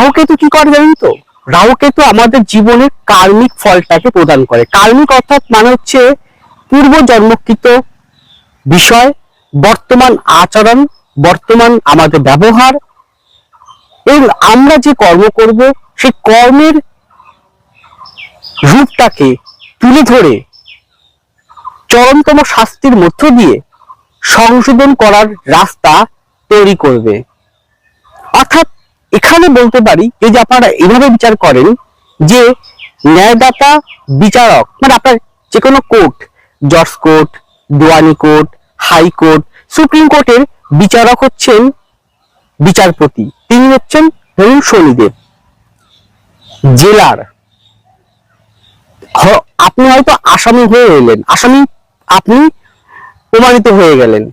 রাহু কেতু কি করে জানেন তো? রাহু কেতু আমাদের জীবনের কার্মিক ফলটাকে প্রদান করে। কার্মিক অর্থাৎ মানে হচ্ছে পূর্ব জন্মকৃত বিষয়, বর্তমান আচরণ, বর্তমান আমাদের ব্যবহার এবং আমরা যে কর্ম করব সেই কর্মের রূপটাকে তুলে ধরে চরমতম শাস্তির মধ্য দিয়ে সংশোধন করার রাস্তা তৈরি করবে। অর্থাৎ এখানে বলতে পারি যে আপনারা এভাবে বিচার করেন যে ন্যায়দাতা বিচারক মানে আপনার যে কোনো কোর্ট, জজ কোর্ট, দেওয়ানি কোর্ট, হাইকোর্ট, সুপ্রিম কোর্টের বিচারক হচ্ছেন বিচারপতি, তিনি হচ্ছেন ধরুন শনিদেব। জেলার আপনি হয়তো আসামি হয়ে এলেন, আসামি আপনি প্রমাণিত হয়ে গেলেন,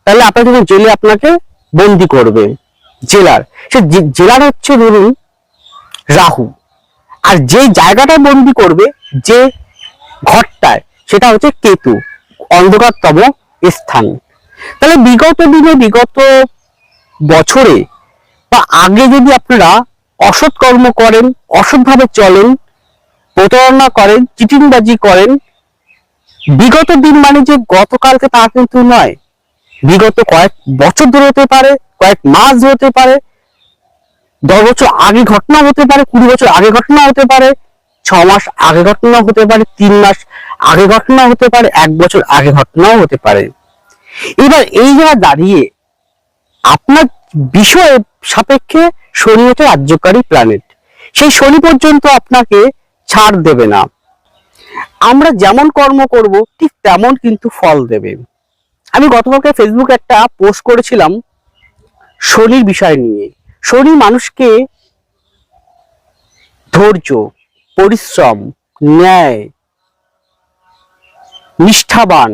তাহলে আপনার যখন জেলে আপনাকে বন্দি করবে জেলার, সে জেলার হচ্ছে ধরুন রাহু, আর যে জায়গাটা বন্দি করবে যে ঘরটায় সেটা হচ্ছে কেতু, অন্ধকারতম স্থান। তাহলে বিগত দিনে বিগত বছরে বা আগে যদি আপনারা অসৎ কর্ম করেন, অসৎভাবে চলেন, প্রতারণা করেন, চিটিংবাজি করেন, বিগত দিন মানে যে গতকালকে তা কিন্তু নয়, বিগত কয়েক বছর ধরে হতে পারে, কয়েক মাস ধরে হতে পারে, 10 বছর আগে ঘটনা হতে পারে, 20 বছর আগে ঘটনা হতে পারে, 6 মাস আগে ঘটনা হতে পারে, 3 মাস আগে ঘটনা হতে পারে, 1 বছর আগে ঘটনাও হতে পারে। এবার এই জায়গায় দাঁড়িয়ে আপনার বিষয় সাপেক্ষে শনি হচ্ছে রাজ্যকারী প্ল্যানেট, সেই শনি পর্যন্ত আপনাকে ছাড় দেবে না। আমরা যেমন কর্ম করব ঠিক তেমন কিন্তু ফল দেবে। আমি গতকালকে ফেসবুকে একটা পোস্ট করেছিলাম শনির বিষয় নিয়ে। শনি মানুষকে ধৈর্য, পরিশ্রম, ন্যায়, নিষ্ঠাবান,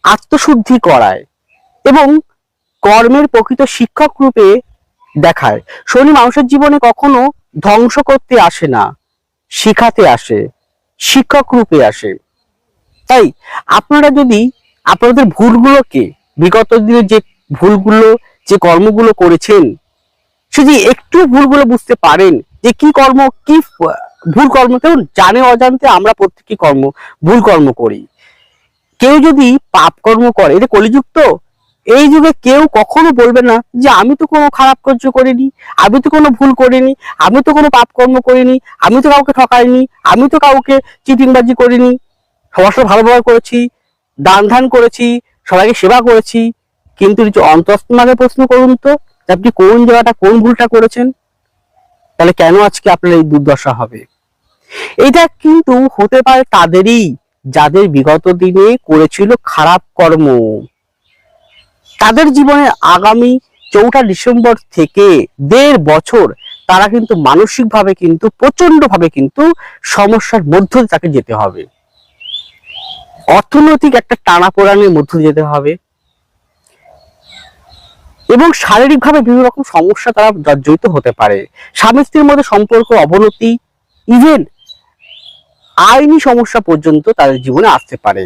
আত্মশুদ্ধি করায় এবং কর্মের প্রকৃত শিক্ষক রূপে দেখায়। শনি মানুষের জীবনে কখনো ধ্বংস করতে আসে না, শিখাতে আসে, শিক্ষক রূপে আসে। তাই আপনারা যদি আপনাদের ভুলগুলোকে, বিগত দিনে যে ভুলগুলো, যে কর্মগুলো করেছেন, যদি একটু ভুলগুলো বুঝতে পারেন যে কি কর্ম, কি ভুল কর্ম, কেউ জানে অজান্তে আমরা প্রত্যেকই ভুল কর্ম করি। কেউ যদি পাপ কর্ম করে, এটা কলিযুগ তো, এই যুগে কেউ কখনো বলবে না যে আমি তো কোনো খারাপ কার্য করিনি, আমি তো কোনো ভুল করিনি, আমি তো কোনো পাপ কর্ম করিনি, আমি তো কাউকে ঠকাইনি, আমি তো কাউকে চিটিংবাজি করিনি, সবার সাথে ভালো ব্যবহার করেছি, দান ধ্যান করেছি, সবাইকে সেবা করেছি। কিন্তু অন্তঃস্থমাকে প্রশ্ন করুন তো আপনি কোন জায়গাটা, কোন ভুলটা করেছেন, তাহলে কেন আজকে আপনার এই দুর্দশা হবে? এটা কিন্তু হতে পারে তাদেরই যাদের বিগত দিনে করেছিল খারাপ কর্ম। তাদের জীবনে আগামী 4 ডিসেম্বর থেকে 1.5 বছর তারা কিন্তু মানসিকভাবে কিন্তু প্রচন্ডভাবে কিন্তু সমস্যার মধ্য দিয়ে তাকে যেতে হবে, অর্থনৈতিক একটা টানাপোড়েনের মধ্য দিয়ে যেতে হবে এবং শারীরিকভাবে বিভিন্ন রকম সমস্যা তারা জর্জরিত হতে পারে। স্বামী স্ত্রীর মধ্যে সম্পর্ক অবনতি, ইভেন আইনি সমস্যা পর্যন্ত তাদের জীবনে আসতে পারে।